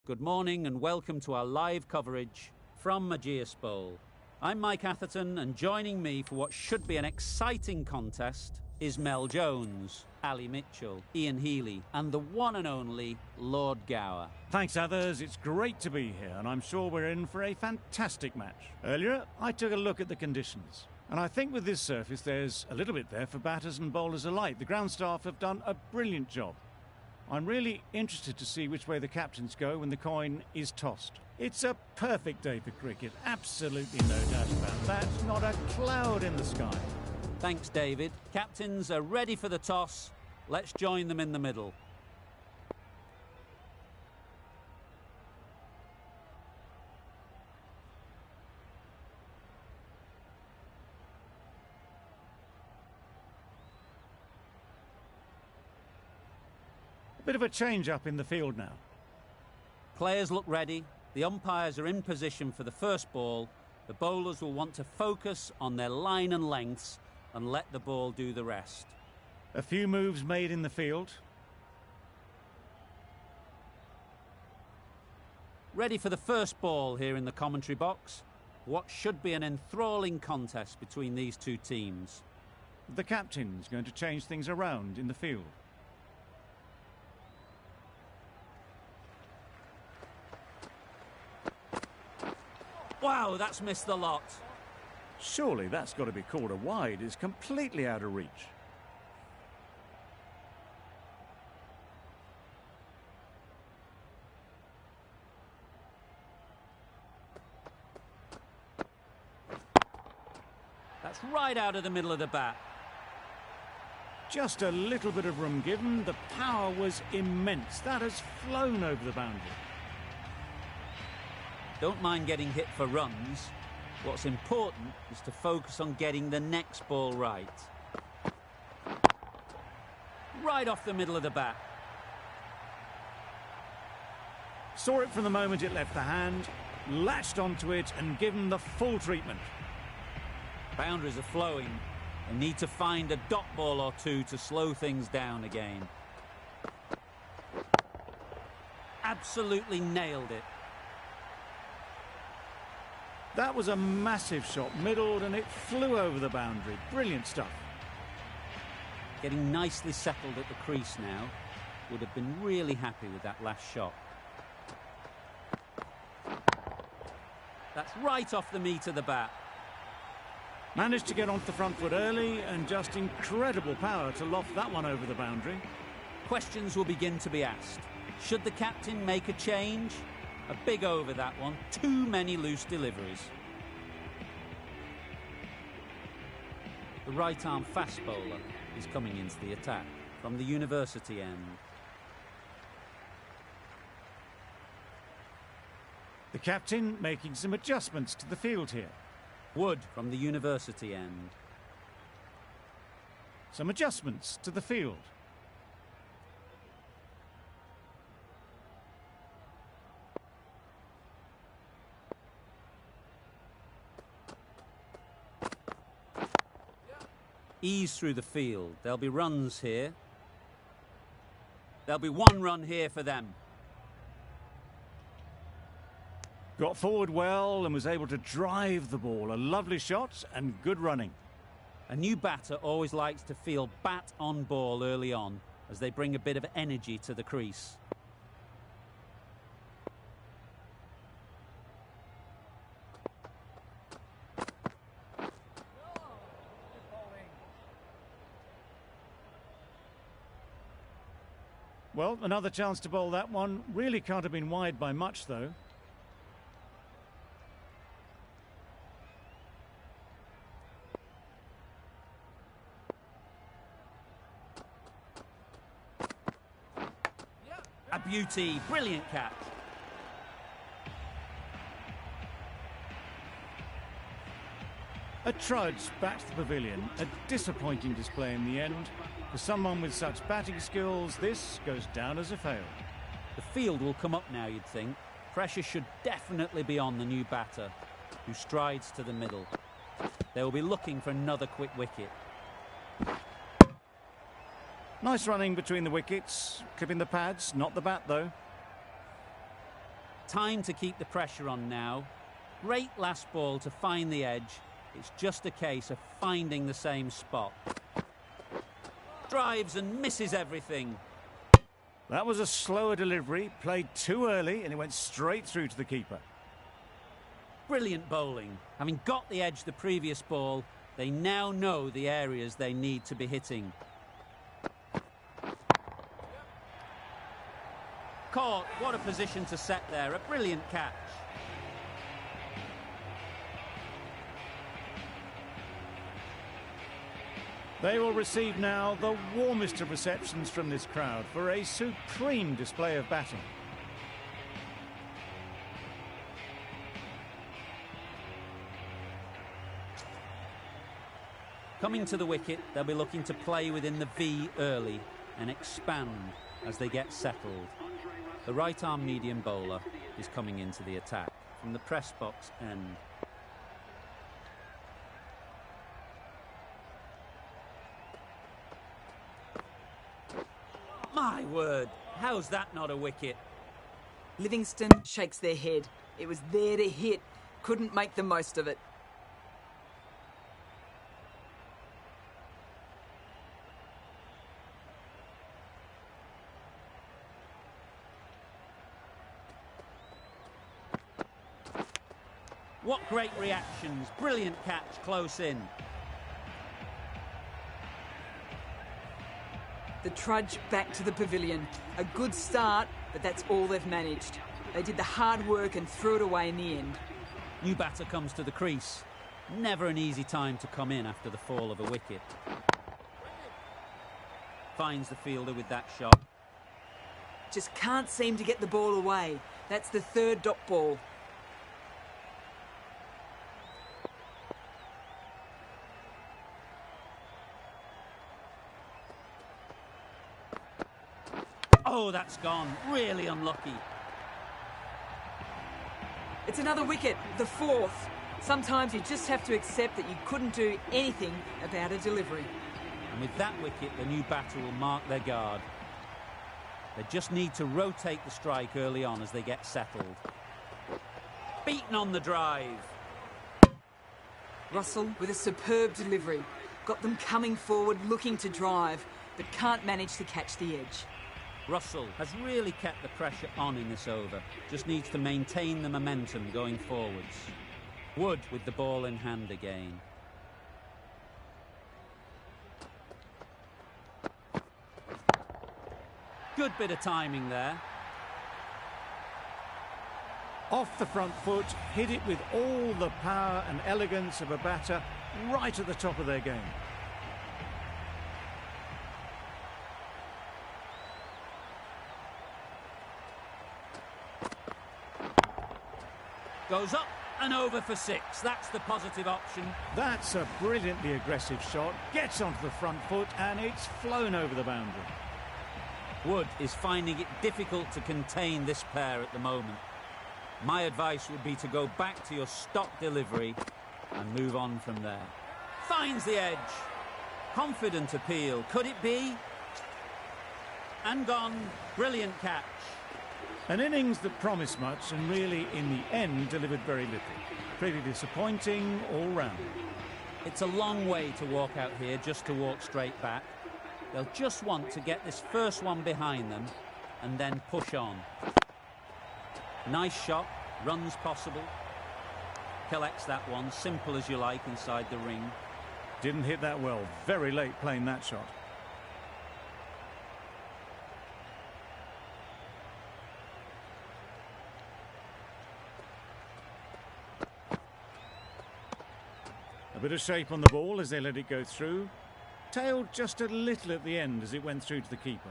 Good morning and welcome to our live coverage from Mageas Bowl. I'm Mike Atherton, and joining me for what should be an exciting contest is Mel Jones, Ali Mitchell, Ian Healy and the one and only Lord Gower. Thanks, others. It's great to be here, and I'm sure we're in for a fantastic match. Earlier, I took a look at the conditions, and I think with this surface there's a little bit there for batters and bowlers alike. The ground staff have done a brilliant job. I'm really interested to see which way the captains go when the coin is tossed. It's a perfect day for cricket, absolutely no doubt about that. Not a cloud in the sky. Thanks, David. Captains are ready for the toss. Let's join them in the middle. Bit of a change-up in the field now. Players look ready. The umpires are in position for the first ball. The bowlers will want to focus on their line and lengths and let the ball do the rest. A few moves made in the field. Ready for the first ball here in the commentary box. What should be an enthralling contest between these two teams. The captain's going to change things around in the field. Wow, that's missed the lot. Surely that's got to be called a wide. It's completely out of reach. That's right out of the middle of the bat. Just a little bit of room given. The power was immense. That has flown over the boundary. Don't mind getting hit for runs. What's important is to focus on getting the next ball right. Right off the middle of the bat. Saw it from the moment it left the hand, latched onto it and given the full treatment. Boundaries are flowing. They need to find a dot ball or two to slow things down again. Absolutely nailed it. That was a massive shot, middled, and it flew over the boundary. Brilliant stuff. Getting nicely settled at the crease now. Would have been really happy with that last shot. That's right off the meat of the bat. Managed to get onto the front foot early, and just incredible power to loft that one over the boundary. Questions will begin to be asked. Should the captain make a change? A big over that one. Too many loose deliveries. The right-arm fast bowler is coming into the attack from the university end. The captain making some adjustments to the field here. Wood from the university end. Some adjustments to the field. Ease through the field. There'll be runs here. There'll be one run here for them. Got forward well and was able to drive the ball. A lovely shot and good running. A new batter always likes to feel bat on ball early on as they bring a bit of energy to the crease. Well, another chance to bowl that one. Really can't have been wide by much, though. A beauty, brilliant catch. A trudge back to the pavilion. A disappointing display in the end. For someone with such batting skills, this goes down as a fail. The field will come up now, you'd think. Pressure should definitely be on the new batter, who strides to the middle. They will be looking for another quick wicket. Nice running between the wickets. Clipping the pads, not the bat, though. Time to keep the pressure on now. Great last ball to find the edge. It's just a case of finding the same spot. Drives and misses everything. That was a slower delivery, played too early, and it went straight through to the keeper. Brilliant bowling. Having got the edge the previous ball, they now know the areas they need to be hitting. Caught. What a position to set there. A brilliant catch. They will receive now the warmest of receptions from this crowd for a supreme display of batting. Coming to the wicket, they'll be looking to play within the V early and expand as they get settled. The right-arm medium bowler is coming into the attack from the press box end. My word, how's that not a wicket? Livingston shakes their head. It was there to hit. Couldn't make the most of it. What great reactions. Brilliant catch close in. The trudge back to the pavilion. A good start, but that's all they've managed. They did the hard work and threw it away in the end. New batter comes to the crease. Never an easy time to come in after the fall of a wicket. Finds the fielder with that shot. Just can't seem to get the ball away. That's the third dot ball. Oh, that's gone. Really unlucky. It's another wicket, the fourth. Sometimes you just have to accept that you couldn't do anything about a delivery. And with that wicket, the new batter will mark their guard. They just need to rotate the strike early on as they get settled. Beaten on the drive. Russell with a superb delivery. Got them coming forward looking to drive, but can't manage to catch the edge. Russell has really kept the pressure on in this over. Just needs to maintain the momentum going forwards. Wood with the ball in hand again. Good bit of timing there. Off the front foot, hit it with all the power and elegance of a batter right at the top of their game. Goes up and over for six. That's the positive option. That's a brilliantly aggressive shot. Gets onto the front foot and it's flown over the boundary. Wood is finding it difficult to contain this pair at the moment. My advice would be to go back to your stock delivery and move on from there. Finds the edge. Confident appeal. Could it be? And gone. Brilliant catch. An innings that promised much and really, in the end, delivered very little. Pretty disappointing all round. It's a long way to walk out here just to walk straight back. They'll just want to get this first one behind them and then push on. Nice shot, runs possible. Collects that one, simple as you like, inside the ring. Didn't hit that well, very late playing that shot. A bit of shape on the ball as they let it go through. Tailed just a little at the end as it went through to the keeper.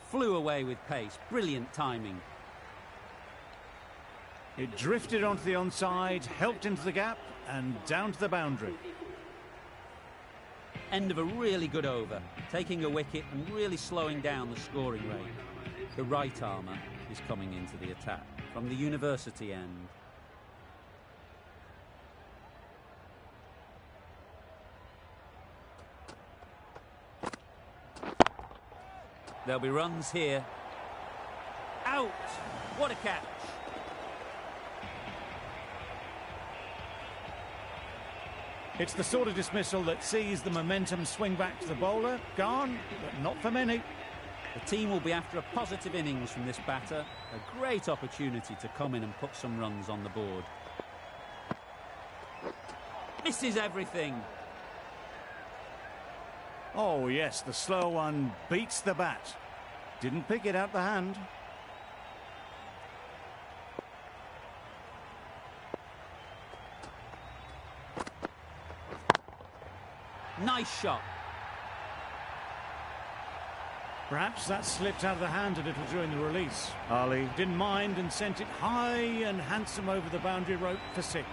Flew away with pace. Brilliant timing. It drifted onto the onside, helped into the gap and down to the boundary. End of a really good over, taking a wicket and really slowing down the scoring rate. The right armour is coming into the attack from the university end. There'll be runs here. Out! What a catch! It's the sort of dismissal that sees the momentum swing back to the bowler. Gone, but not for many. The team will be after a positive innings from this batter. A great opportunity to come in and put some runs on the board. Misses everything. Oh yes, the slow one beats the bat. Didn't pick it out the hand. Nice shot. Perhaps that slipped out of the hand a little during the release. Ali didn't mind and sent it high and handsome over the boundary rope for 6.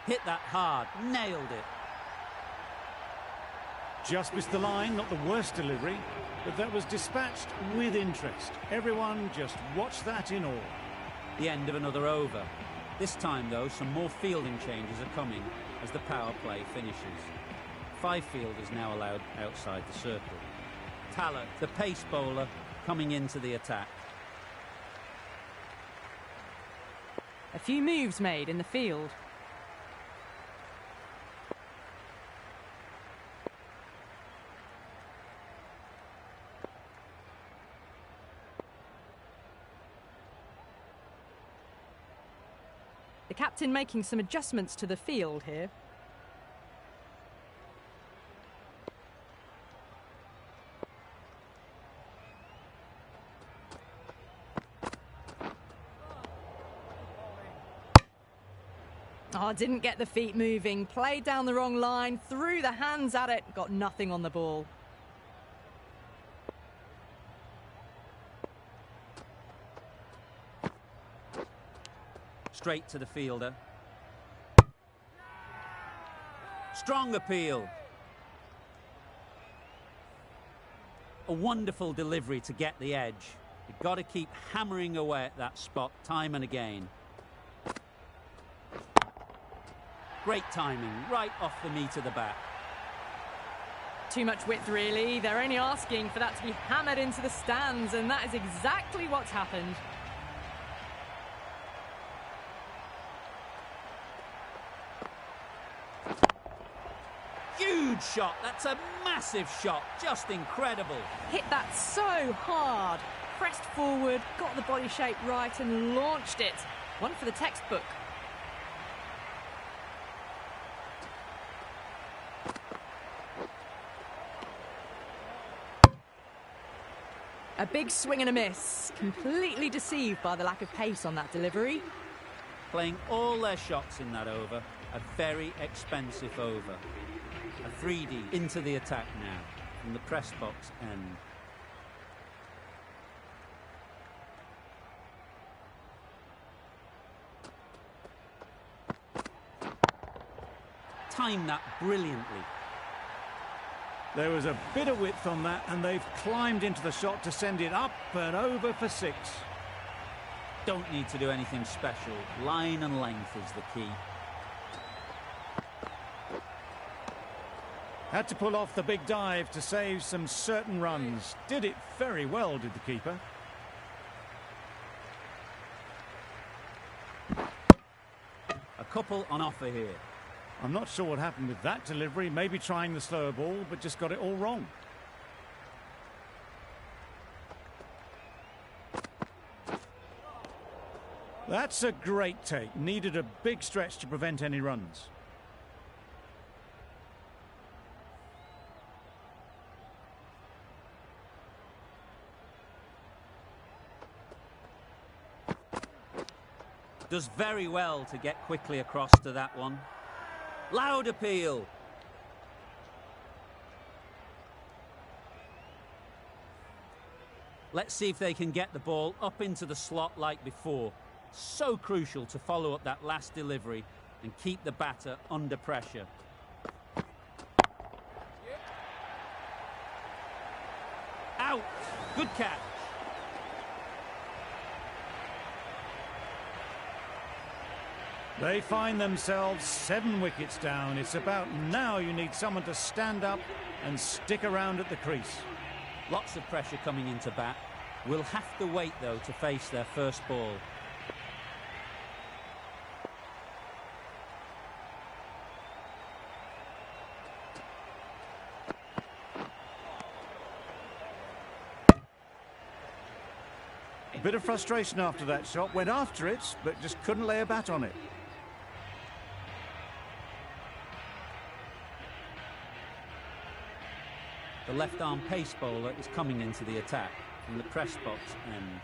Hit that hard, nailed it. Just missed the line, not the worst delivery, but that was dispatched with interest. Everyone just watched that in awe. The end of another over. This time, though, some more fielding changes are coming as the power play finishes. 5 fielders now allowed outside the circle. Talent, the pace bowler, coming into the attack. A few moves made in the field. The captain making some adjustments to the field here. Oh, didn't get the feet moving, played down the wrong line, threw the hands at it, got nothing on the ball. Straight to the fielder. Strong appeal. A wonderful delivery to get the edge. You've got to keep hammering away at that spot time and again. Great timing, right off the meat of the bat. Too much width, really. They're only asking for that to be hammered into the stands, and that is exactly what's happened. Huge shot. That's a massive shot. Just incredible. Hit that so hard. Pressed forward, got the body shape right and launched it. One for the textbook. A big swing and a miss. Completely deceived by the lack of pace on that delivery. Playing all their shots in that over. A very expensive over. A 3D into the attack now from the press box end. Timed that brilliantly. There was a bit of width on that, and they've climbed into the shot to send it up and over for 6. Don't need to do anything special. Line and length is the key. Had to pull off the big dive to save some certain runs. Did it very well, did the keeper. A couple on offer here. I'm not sure what happened with that delivery. Maybe trying the slower ball, but just got it all wrong. That's a great take. Needed a big stretch to prevent any runs. Does very well to get quickly across to that one. Loud appeal. Let's see if they can get the ball up into the slot like before. So crucial to follow up that last delivery and keep the batter under pressure. Out! Good catch. They find themselves 7 wickets down. It's about now you need someone to stand up and stick around at the crease. Lots of pressure coming into bat. We'll have to wait, though, to face their first ball. A bit of frustration after that shot. Went after it, but just couldn't lay a bat on it. The left-arm pace bowler is coming into the attack from the press box end.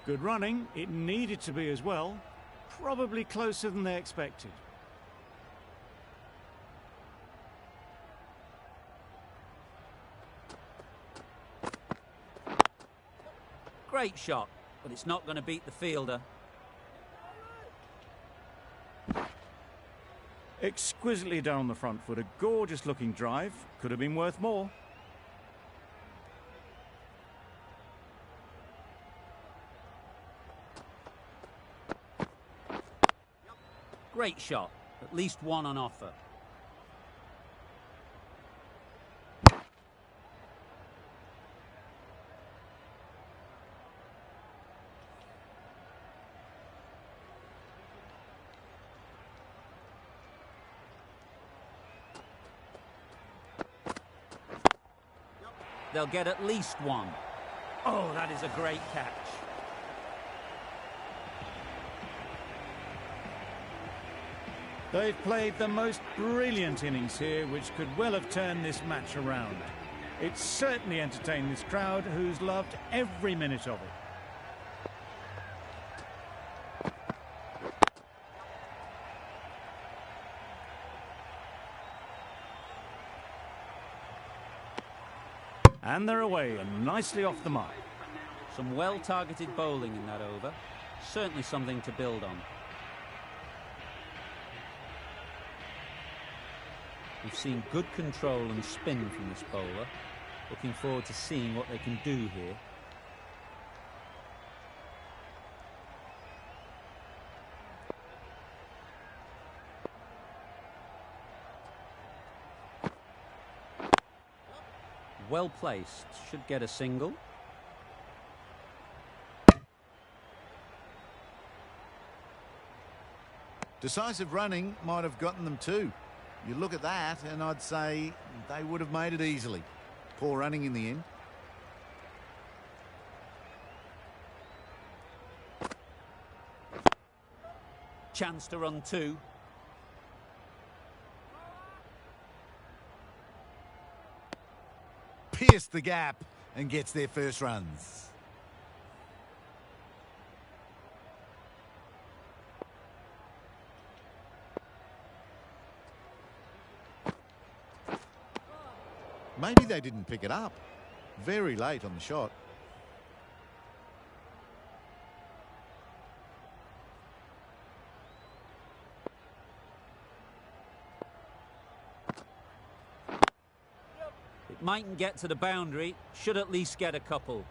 Good running. It needed to be as well. Probably closer than they expected. Great shot, but it's not going to beat the fielder. Exquisitely done on the front foot. A gorgeous looking drive. Could have been worth more. Great shot, at least one on offer. They'll get at least one. Oh, that is a great catch. They've played the most brilliant innings here, which could well have turned this match around. It certainly entertained this crowd, who's loved every minute of it. And they're away and nicely off the mark. Some well-targeted bowling in that over. Certainly something to build on. We've seen good control and spin from this bowler. Looking forward to seeing what they can do here. Well placed, should get a single. Decisive running might have gotten them too. You look at that and I'd say they would have made it easily. Poor running in the end. Chance to run two. Pierced the gap and gets their first runs. Maybe they didn't pick it up. Very late on the shot. It mightn't get to the boundary, should at least get a couple.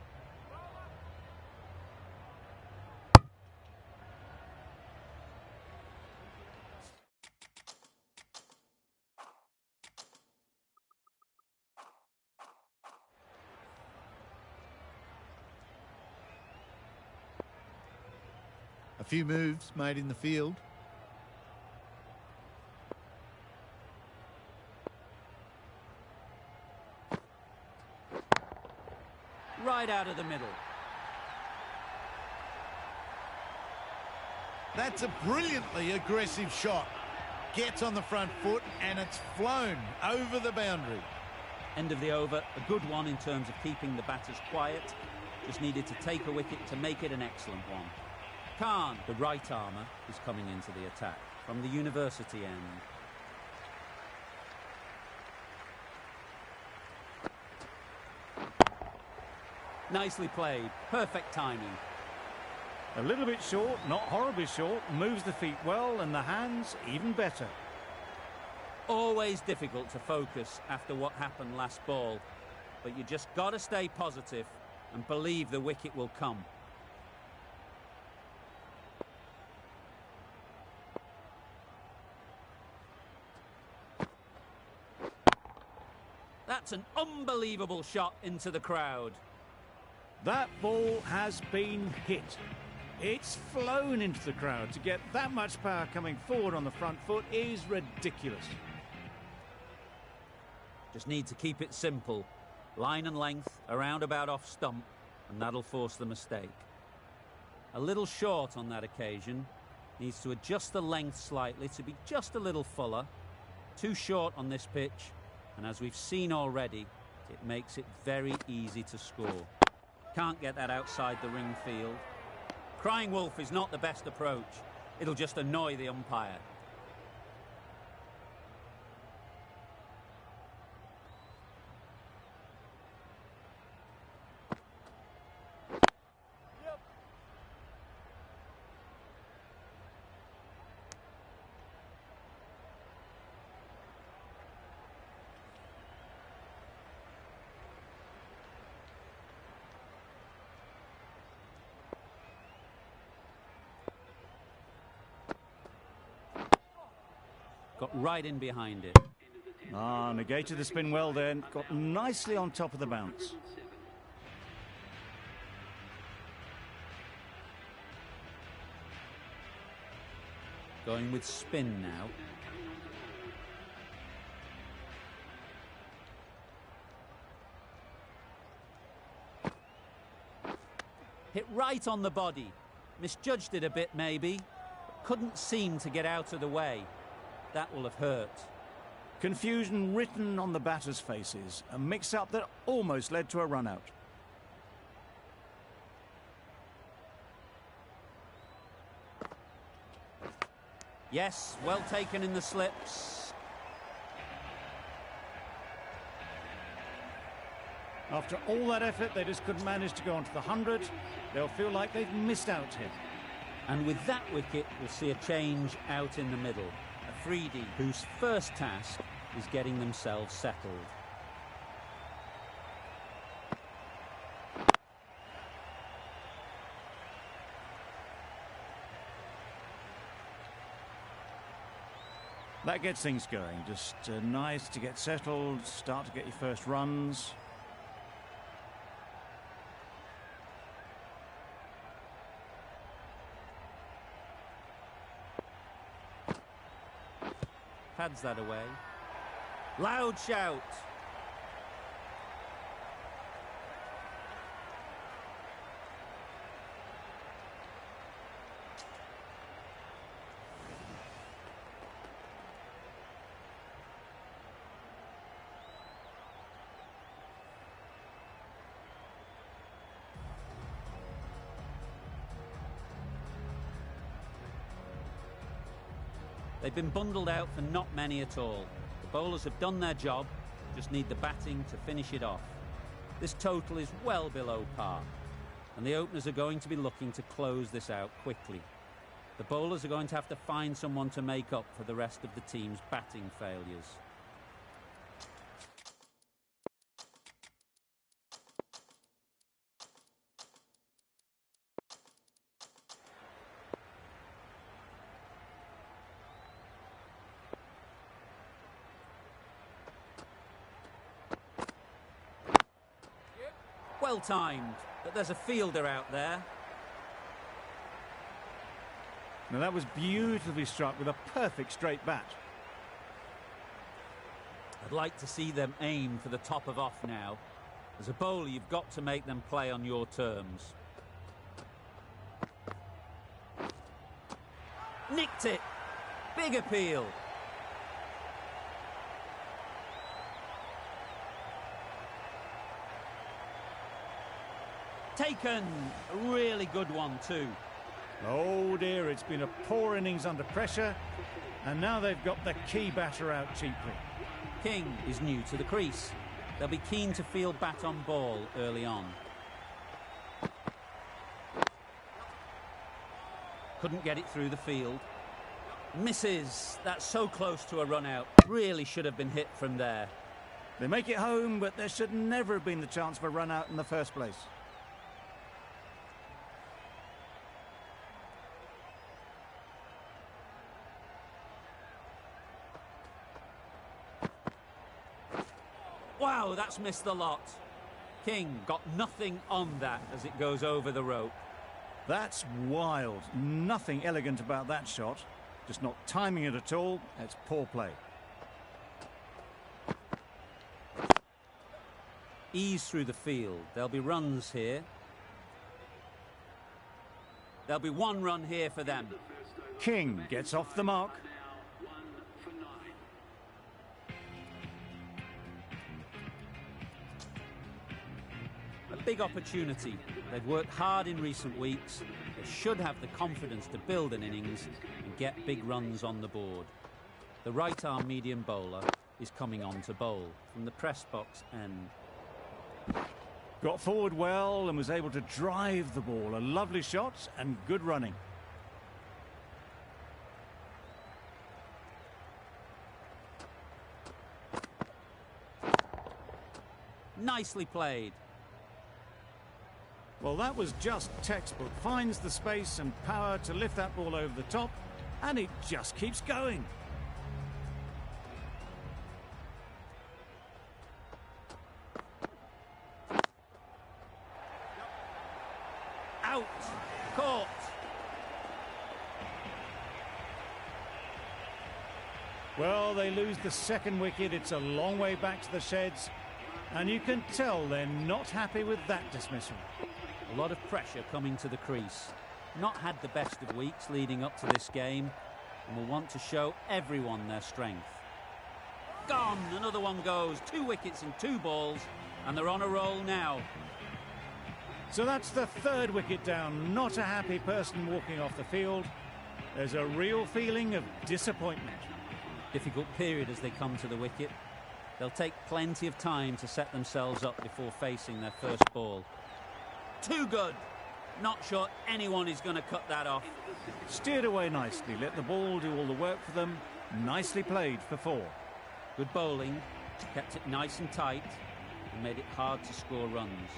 A few moves made in the field. Right out of the middle. That's a brilliantly aggressive shot. Gets on the front foot and it's flown over the boundary. End of the over. A good one in terms of keeping the batters quiet. Just needed to take a wicket to make it an excellent one. Khan, the right armour, is coming into the attack from the university end. Nicely played. Perfect timing. A little bit short, not horribly short, moves the feet well and the hands even better. Always difficult to focus after what happened last ball, but you just got to stay positive and believe the wicket will come. That's an unbelievable shot into the crowd. That ball has been hit. It's flown into the crowd. To get that much power coming forward on the front foot is ridiculous. Just need to keep it simple. Line and length, around about off stump, and that'll force the mistake. A little short on that occasion. Needs to adjust the length slightly to be just a little fuller. Too short on this pitch, and as we've seen already, it makes it very easy to score. Can't get that outside the ring field. Crying wolf is not the best approach. It'll just annoy the umpire. Got right in behind it. Negated the spin well then. Got nicely on top of the bounce. Going with spin now. Hit right on the body. Misjudged it a bit maybe, but couldn't seem to get out of the way. That will have hurt. Confusion written on the batters' faces. A mix-up that almost led to a run-out. Yes, well taken in the slips. After all that effort, they just couldn't manage to go onto the 100. They'll feel like they've missed out here. And with that wicket, we'll see a change out in the middle. Afridi, whose first task is getting themselves settled. That gets things going. Just nice to get settled, start to get your first runs. Pads that away. Loud shout. They've been bundled out for not many at all. The bowlers have done their job, just need the batting to finish it off. This total is well below par, and the openers are going to be looking to close this out quickly. The bowlers are going to have to find someone to make up for the rest of the team's batting failures. Well timed, but there's a fielder out there. Now that was beautifully struck with a perfect straight bat. I'd like to see them aim for the top of off now. As a bowler, you've got to make them play on your terms. Nicked it. Big appeal. Taken. A really good one too. Oh dear, it's been a poor innings under pressure, and now they've got the key batter out cheaply. King is new to the crease. They'll be keen to field bat on ball early on. Couldn't get it through the field. Misses. That's so close to a run out. Really should have been hit from there. They make it home, but there should never have been the chance for a run out in the first place. Wow, that's missed the lot. King got nothing on that as it goes over the rope. That's wild. Nothing elegant about that shot. Just not timing it at all. It's poor play. Ease through the field. There'll be runs here. There'll be one run here for them. King gets off the mark. A big opportunity. They've worked hard in recent weeks. They should have the confidence to build an innings and get big runs on the board. The right-arm medium bowler is coming on to bowl from the press box end. Got forward well and was able to drive the ball. A lovely shot and good running. Nicely played. Well, that was just textbook. Finds the space and power to lift that ball over the top, and it just keeps going. Out. Caught. Well, they lose the second wicket. It's a long way back to the sheds, and you can tell they're not happy with that dismissal. A lot of pressure coming to the crease. Not had the best of weeks leading up to this game and will want to show everyone their strength. Gone! Another one goes. 2 wickets in 2 balls and they're on a roll now. So that's the third wicket down. Not a happy person walking off the field. There's a real feeling of disappointment. Difficult period as they come to the wicket. They'll take plenty of time to set themselves up before facing their first ball. Too good. Not sure anyone is going to cut that off. Steered away nicely. Let the ball do all the work for them. Nicely played for 4. Good bowling. Kept it nice and tight and made it hard to score runs.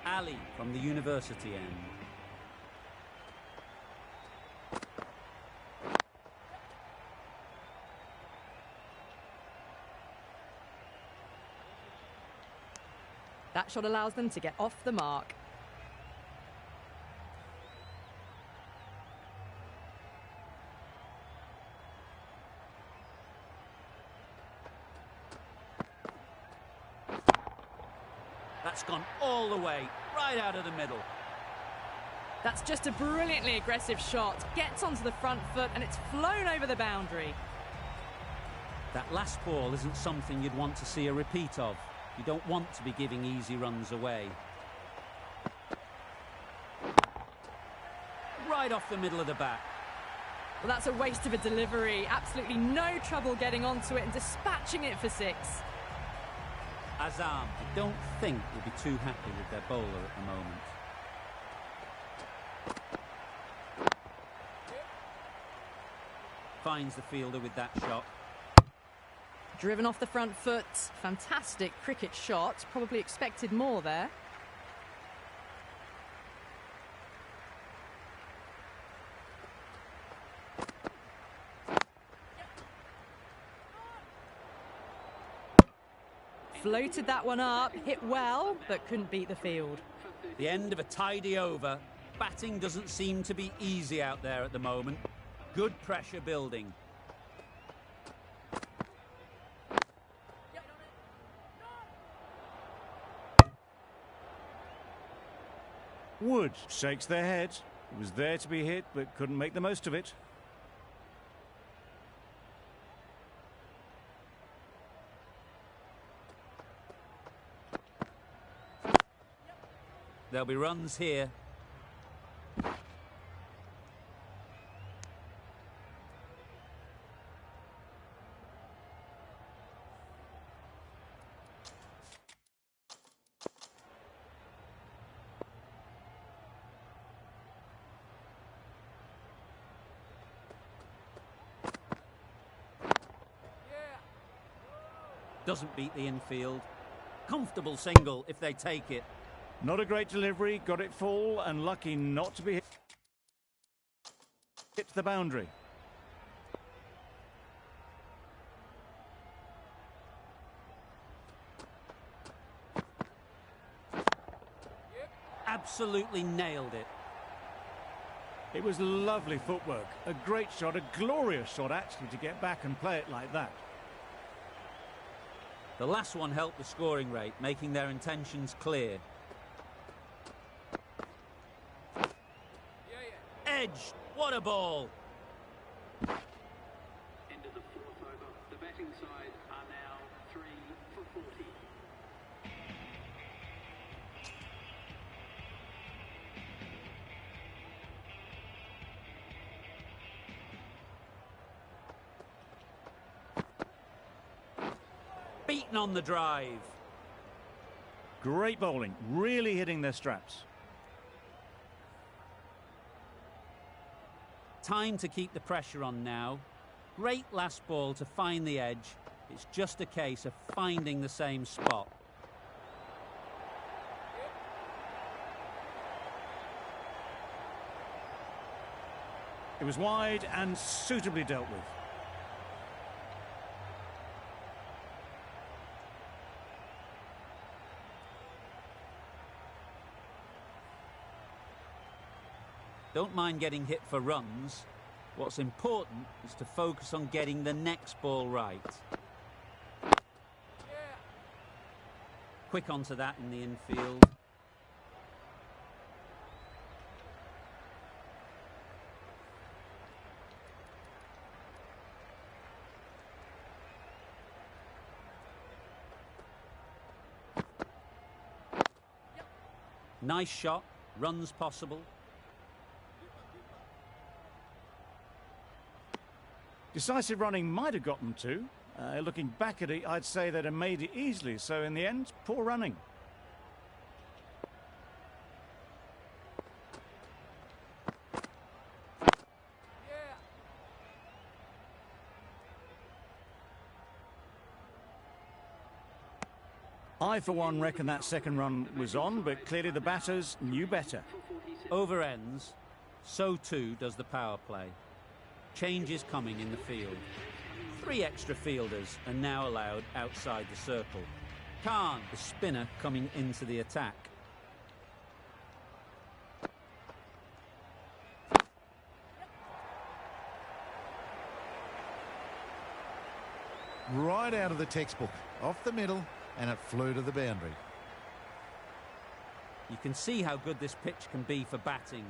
Ali from the university end. That shot allows them to get off the mark. That's gone all the way, right out of the middle. That's just a brilliantly aggressive shot. Gets onto the front foot and it's flown over the boundary. That last ball isn't something you'd want to see a repeat of. You don't want to be giving easy runs away. Right off the middle of the bat. Well, that's a waste of a delivery. Absolutely no trouble getting onto it and dispatching it for 6. Azam, I don't think will be too happy with their bowler at the moment. Finds the fielder with that shot. Driven off the front foot. Fantastic cricket shot. Probably expected more there. Floated that one up, hit well, but couldn't beat the field. The end of a tidy over. Batting doesn't seem to be easy out there at the moment. Good pressure building. Wood shakes their head. It was there to be hit, but couldn't make the most of it. There'll be runs here. Doesn't beat the infield. Comfortable single if they take it. Not a great delivery, got it full and lucky not to be hit the boundary. Absolutely nailed it. It was lovely footwork, a great shot, a glorious shot actually to get back and play it like that. The last one helped the scoring rate, making their intentions clear. Edge, what a ball! Into the fourth over, the batting side are now 3 for 40. Beaten on the drive. Great bowling, really hitting their straps. Time to keep the pressure on now. Great last ball to find the edge. It's just a case of finding the same spot. It was wide and suitably dealt with. Don't mind getting hit for runs. What's important is to focus on getting the next ball right. Quick onto that in the infield. Nice shot, runs possible. Decisive running might have got them two. Looking back at it, I'd say they'd have made it easily. So in the end, poor running. I, for one, reckon that second run was on, but clearly the batters knew better. Over ends, so too does the power play. Changes coming in the field. 3 extra fielders are now allowed outside the circle. Khan, the spinner, coming into the attack. Right out of the textbook, off the middle, and it flew to the boundary. You can see how good this pitch can be for batting.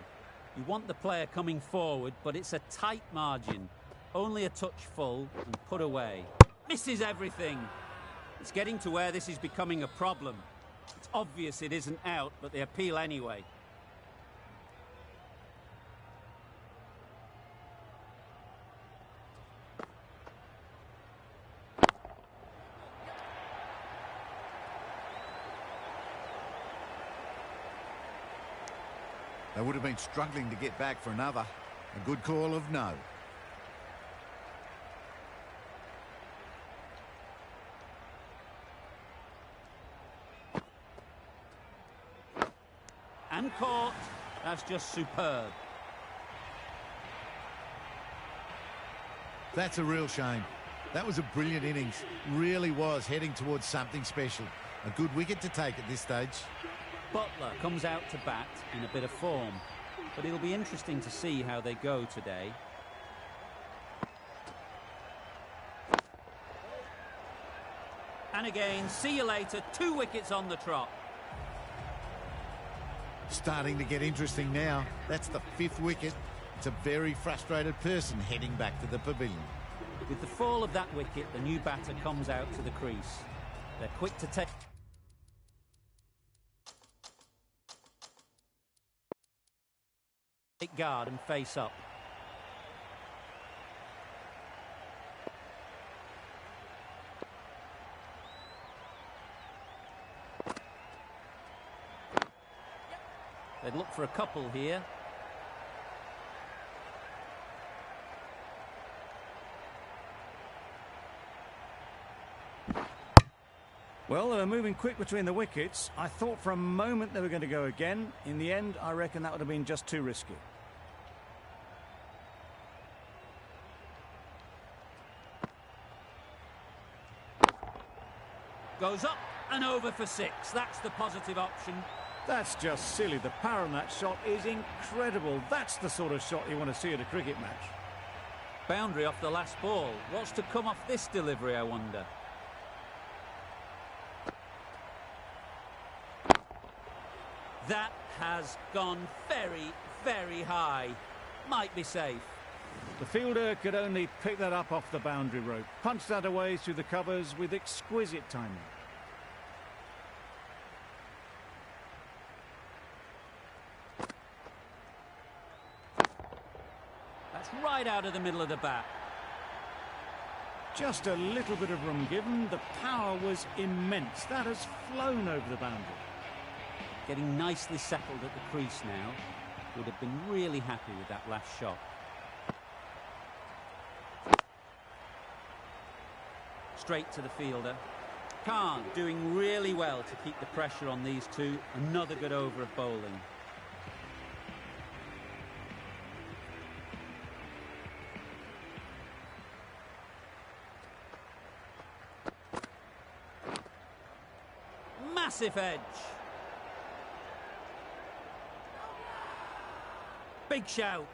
You want the player coming forward, but it's a tight margin. Only a touch full and put away. Misses everything. It's getting to where this is becoming a problem. It's obvious it isn't out, but they appeal anyway. They would have been struggling to get back for another. A good call of no. And caught. That's just superb. That's a real shame. That was a brilliant innings. Really was heading towards something special. A good wicket to take at this stage. Butler comes out to bat in a bit of form, but it'll be interesting to see how they go today. And again, see you later, 2 wickets on the trot. Starting to get interesting now. That's the 5th wicket. It's a very frustrated person heading back to the pavilion. With the fall of that wicket, the new batter comes out to the crease. They're quick to take... Guard and face up. They'd look for a couple here. Well, they were moving quick between the wickets. I thought for a moment they were going to go again. In the end, I reckon that would have been just too risky. Goes up and over for 6. That's the positive option. That's just silly. The power on that shot is incredible. That's the sort of shot you want to see at a cricket match. Boundary off the last ball. What's to come off this delivery, I wonder? That has gone very, very high. Might be safe. The fielder could only pick that up off the boundary rope. Punched that away through the covers with exquisite timing. That's right out of the middle of the bat. Just a little bit of room given. The power was immense. That has flown over the boundary. Getting nicely settled at the crease now. Would have been really happy with that last shot. Straight to the fielder. Khan doing really well to keep the pressure on these two. Another good over of bowling. Massive edge. Big shout.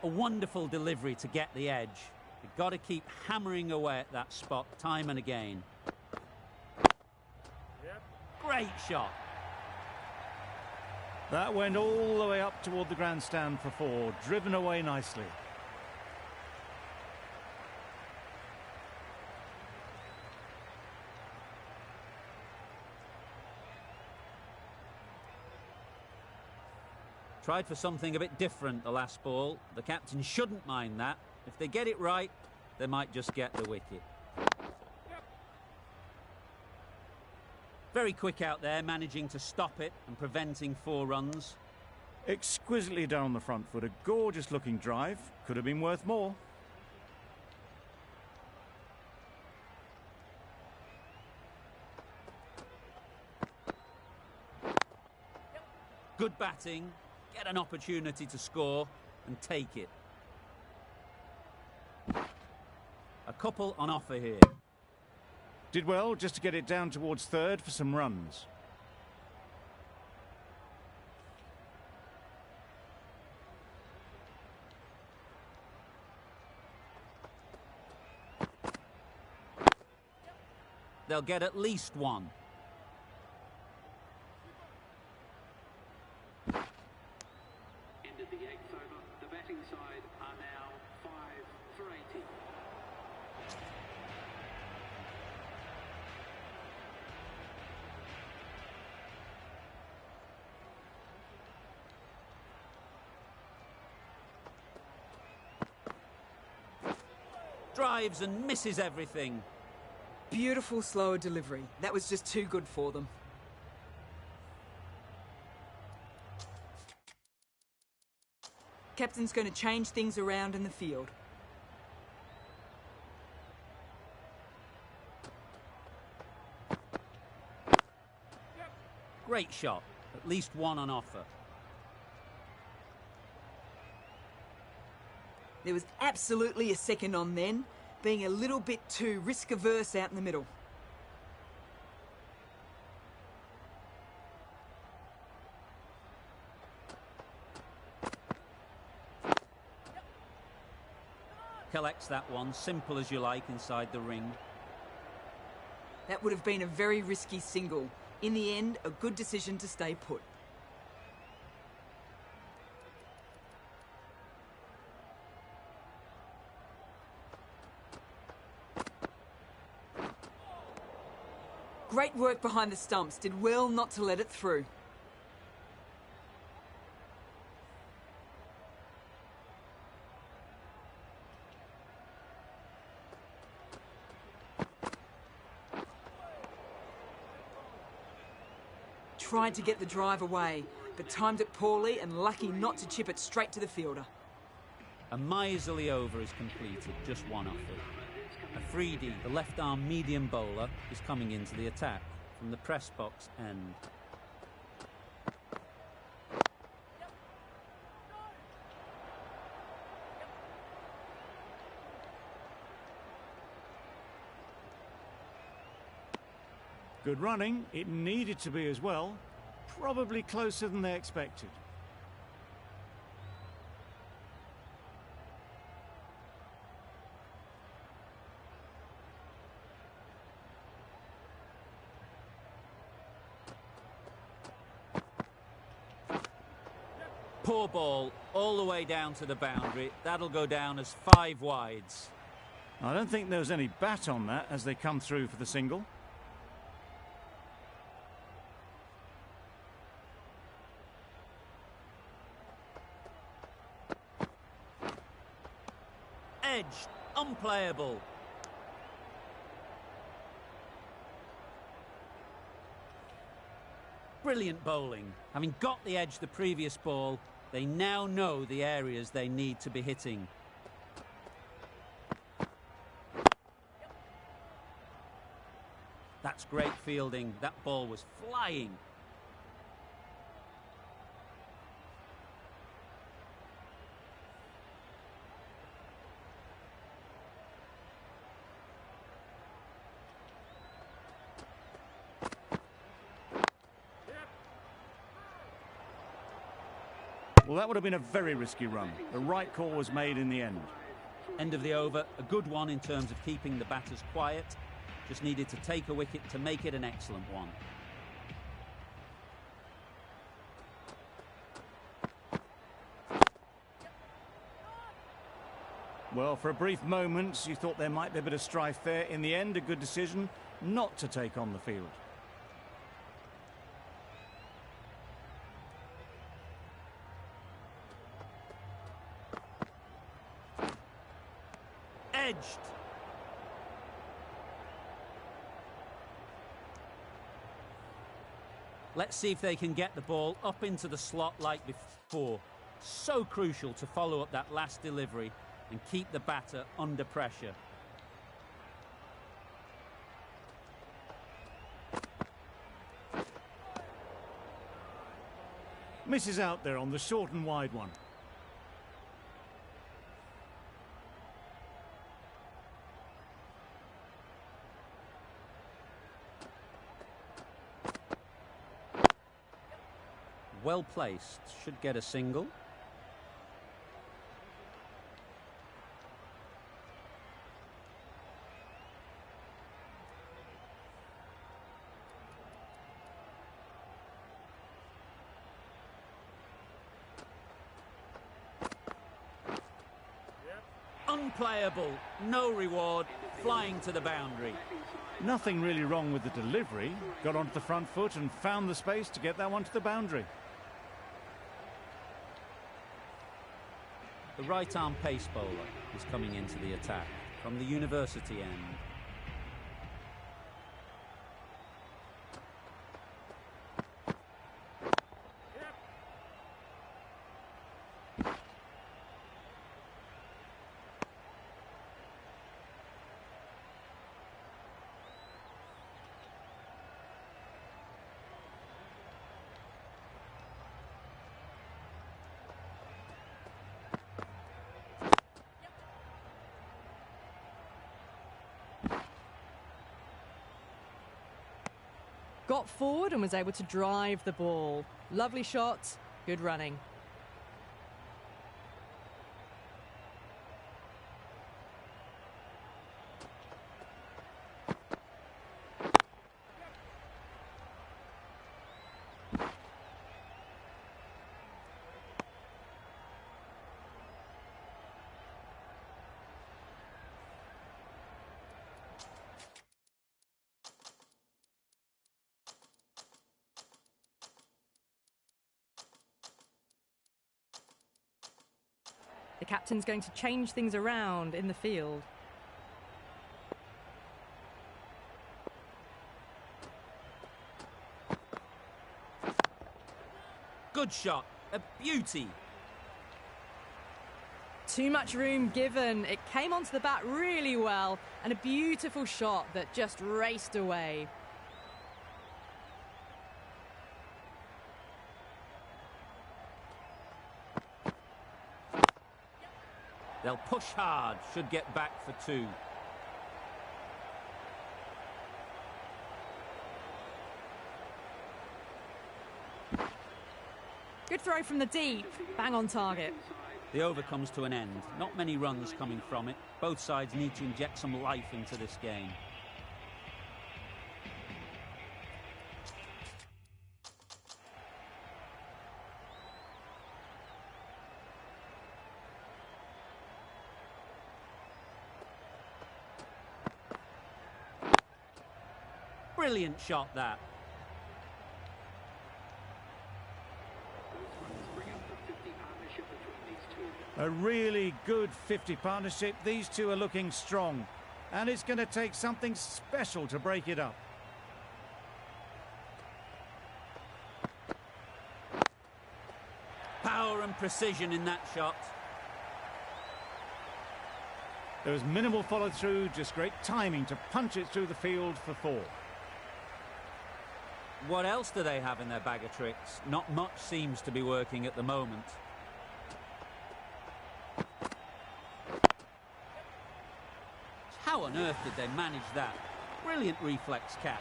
A wonderful delivery to get the edge. You've got to keep hammering away at that spot time and again. Yep. Great shot. That went all the way up toward the grandstand for 4, driven away nicely. Tried for something a bit different the last ball. The captain shouldn't mind that. If they get it right, they might just get the wicket. Very quick out there, managing to stop it and preventing 4 runs. Exquisitely down the front foot. A gorgeous looking drive. Could have been worth more. Good batting. Get an opportunity to score and take it. A couple on offer here. Did well just to get it down towards 3rd for some runs. They'll get at least 1. Ended the 8th over. The batting side are now 5 for 80. Drives and misses everything. Beautiful slower delivery. That was just too good for them. Captain's going to change things around in the field. Great shot. At least 1 on offer. There was absolutely a second on then, being a little bit too risk-averse out in the middle. Collects that one, simple as you like, inside the ring. That would have been a very risky single. In the end, a good decision to stay put. Great work behind the stumps. Did well not to let it through. tried to get the drive away, but timed it poorly and lucky not to chip it straight to the fielder. A miserly over is completed, just one off it. Afridi, the left-arm medium bowler, is coming into the attack from the press box end. Good running. It needed to be as well. Probably closer than they expected. Poor ball, all the way down to the boundary. That'll go down as 5 wides. I don't think there was any bat on that as they come through for the single. Edged, unplayable. Brilliant bowling. Having got the edge the previous ball, they now know the areas they need to be hitting. That's great fielding. That ball was flying. Well, that would have been a very risky run. The right call was made in the end. End of the over, a good one in terms of keeping the batters quiet. Just needed to take a wicket to make it an excellent one. Well, for a brief moment, you thought there might be a bit of strife there. In the end, a good decision not to take on the field. Edged. Let's see if they can get the ball up into the slot like before. So crucial to follow up that last delivery and keep the batter under pressure. Misses out there on the short and wide one. Well placed, should get a single. Unplayable, no reward, flying to the boundary. Nothing really wrong with the delivery. Got onto the front foot and found the space to get that one to the boundary. The right-arm pace bowler is coming into the attack from the university end. Got forward and was able to drive the ball. Lovely shot, good running. The captain's going to change things around in the field. Good shot. A beauty. Too much room given. It came onto the bat really well, and a beautiful shot that just raced away. They'll push hard, should get back for 2. Good throw from the deep. Bang on target. The over comes to an end. Not many runs coming from it. Both sides need to inject some life into this game. Brilliant shot, that. A really good 50 partnership. These two are looking strong, and it's going to take something special to break it up. Power and precision in that shot. There was minimal follow-through, just great timing to punch it through the field for 4. What else do they have in their bag of tricks? Not much seems to be working at the moment. How on earth did they manage that? Brilliant reflex catch.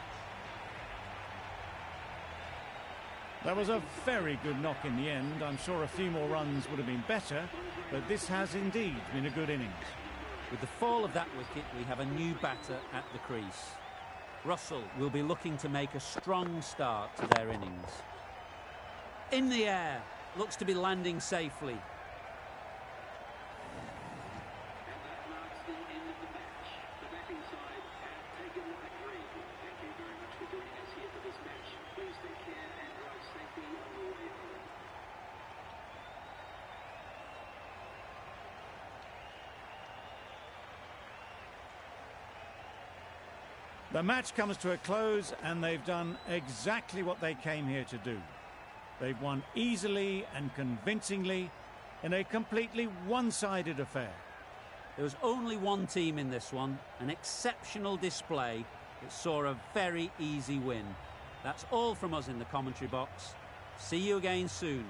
That was a very good knock in the end. I'm sure a few more runs would have been better, but this has indeed been a good innings. With the fall of that wicket, we have a new batter at the crease. Russell will be looking to make a strong start to their innings. In the air, looks to be landing safely. The match comes to a close, and they've done exactly what they came here to do. They've won easily and convincingly in a completely one-sided affair. There was only one team in this one, an exceptional display that saw a very easy win. That's all from us in the commentary box. See you again soon.